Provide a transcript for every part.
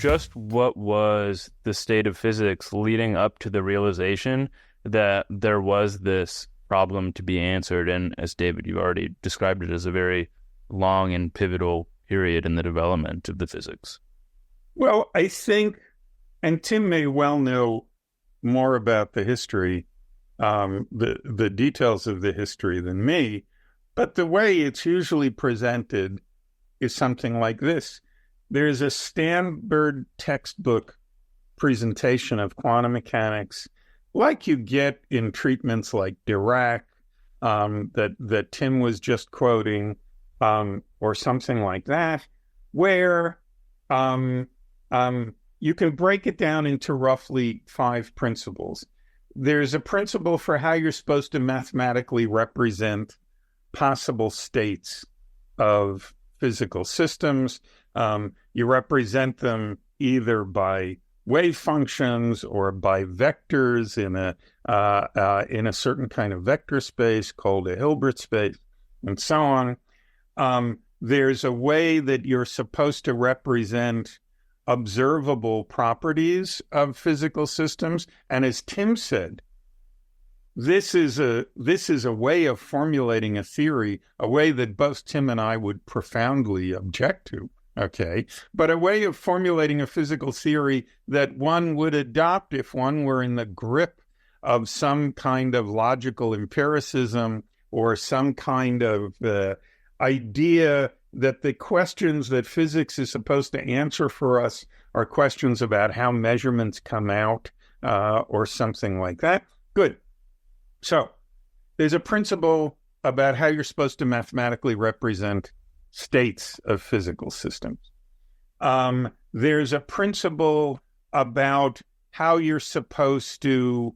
just what was the state of physics leading up to the realization that there was this problem to be answered? And as David, you already described it as a very long and pivotal period in the development of the physics. Well, I think, and Tim may well know more about the history, the details of the history than me, but the way it's usually presented is something like this. There's a Stanford textbook presentation of quantum mechanics, like you get in treatments like Dirac, that Tim was just quoting, or something like that, where you can break it down into roughly 5 principles. There's a principle for how you're supposed to mathematically represent possible states of physical systems. You represent them either by wave functions or by vectors in a certain kind of vector space called a Hilbert space, and so on. There's a way that you're supposed to represent observable properties of physical systems, and as Tim said, this is a way of formulating a theory, a way that both Tim and I would profoundly object to, okay? But a way of formulating a physical theory that one would adopt if one were in the grip of some kind of logical empiricism or some kind of idea that the questions that physics is supposed to answer for us are questions about how measurements come out, or something like that. Good. So there's a principle about how you're supposed to mathematically represent states of physical systems. There's a principle about how you're supposed to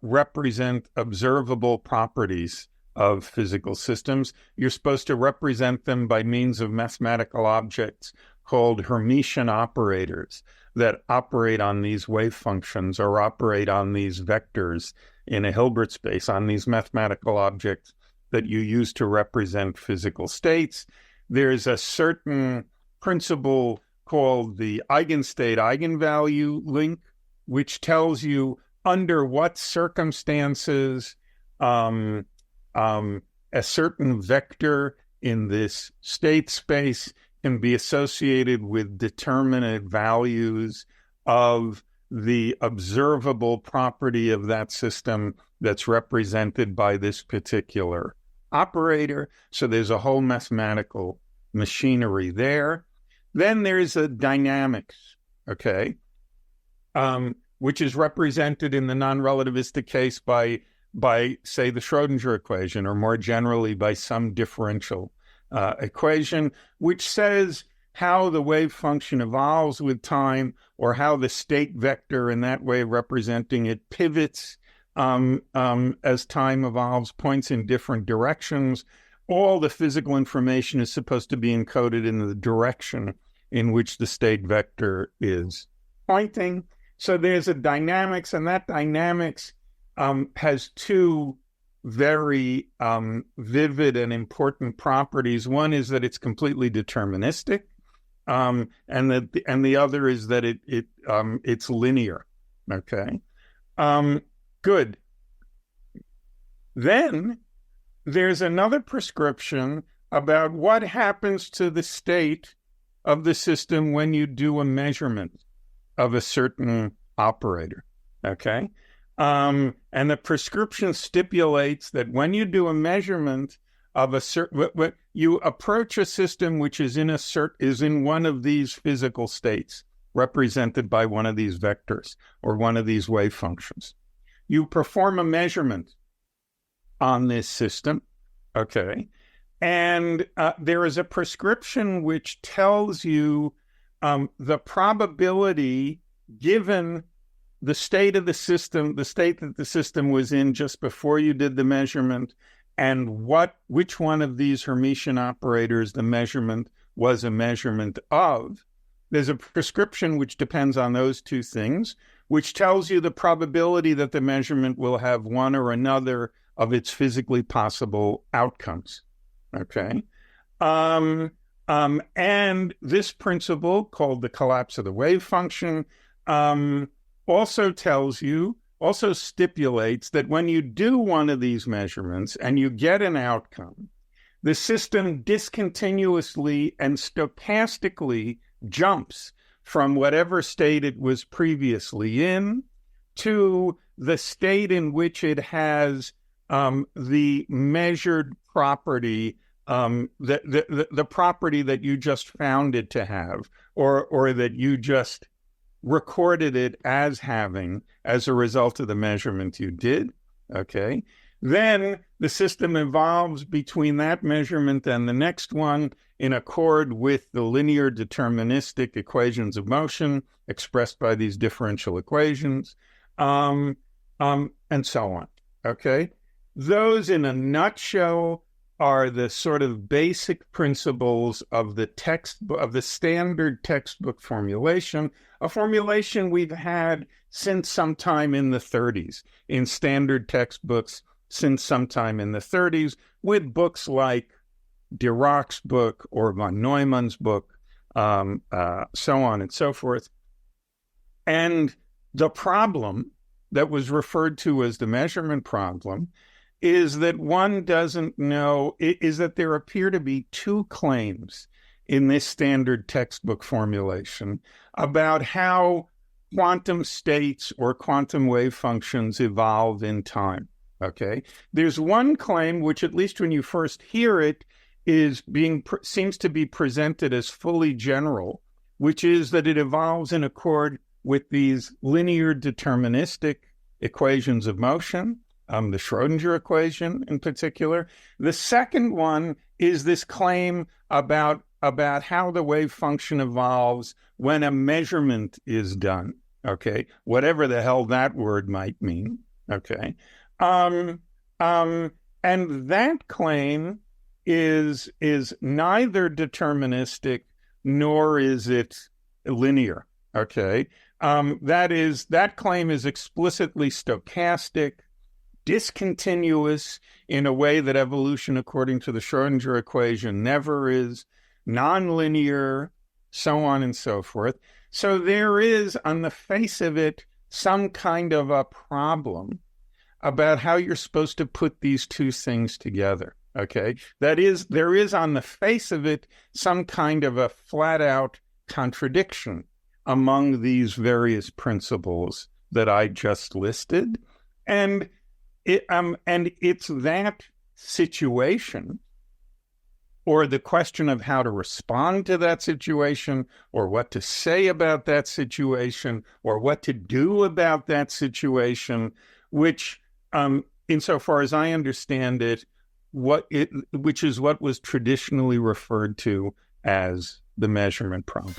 represent observable properties of physical systems. You're supposed to represent them by means of mathematical objects called Hermitian operators that operate on these wave functions or operate on these vectors in a Hilbert space, on these mathematical objects that you use to represent physical states. There's a certain principle called the eigenstate-eigenvalue link, which tells you under what circumstances a certain vector in this state space can be associated with determinate values of the observable property of that system that's represented by this particular operator. So there's a whole mathematical machinery there. Then there's a dynamics, okay, which is represented in the non-relativistic case by, say, the Schrodinger equation, or more generally by some differential equation, which says how the wave function evolves with time, or how the state vector, in that way representing it, pivots as time evolves, points in different directions. All the physical information is supposed to be encoded in the direction in which the state vector is pointing. So there's a dynamics, and that dynamics has 2 very vivid and important properties. One is that it's completely deterministic, and the other is that it's linear. Okay, good. Then there's another prescription about what happens to the state of the system when you do a measurement of a certain operator. Okay. And the prescription stipulates that when you do a measurement of a certain, you approach a system which is in one of these physical states, represented by one of these vectors or one of these wave functions. You perform a measurement on this system, okay, and there is a prescription which tells you the probability given the state of the system, the state that the system was in just before you did the measurement, and which one of these Hermitian operators the measurement was a measurement of. There's a prescription which depends on those 2 things, which tells you the probability that the measurement will have one or another of its physically possible outcomes. Okay. And this principle, called the collapse of the wave function, also stipulates that when you do one of these measurements and you get an outcome, the system discontinuously and stochastically jumps from whatever state it was previously in to the state in which it has the measured property, the property that you just found it to have, or that you just recorded it as having as a result of the measurement you did. Okay. Then the system evolves between that measurement and the next one in accord with the linear deterministic equations of motion expressed by these differential equations, and so on. Okay. Those, in a nutshell, are the sort of basic principles of the standard textbook formulation, a formulation we've had since sometime in the 30s, in standard textbooks since sometime in the 30s, with books like Dirac's book or von Neumann's book, so on and so forth. And the problem that was referred to as the measurement problem is that one doesn't know, is that there appear to be two claims in this standard textbook formulation about how quantum states or quantum wave functions evolve in time. Okay, there's one claim which, at least when you first hear it, seems to be presented as fully general, which is that it evolves in accord with these linear deterministic equations of motion, the Schrodinger equation in particular. The second one is this claim about how the wave function evolves when a measurement is done. Okay, whatever the hell that word might mean. Okay. And that claim is neither deterministic nor is it linear. Okay. That claim is explicitly stochastic, discontinuous in a way that evolution, according to the Schrodinger equation, never is, nonlinear, so on and so forth. So there is, on the face of it, some kind of a problem about how you're supposed to put these two things together. Okay, that is, there is, on the face of it, some kind of a flat-out contradiction among these various principles that I just listed, and it's that situation, or the question of how to respond to that situation, or what to say about that situation, or what to do about that situation, which, insofar as I understand it, which is what was traditionally referred to as the measurement problem.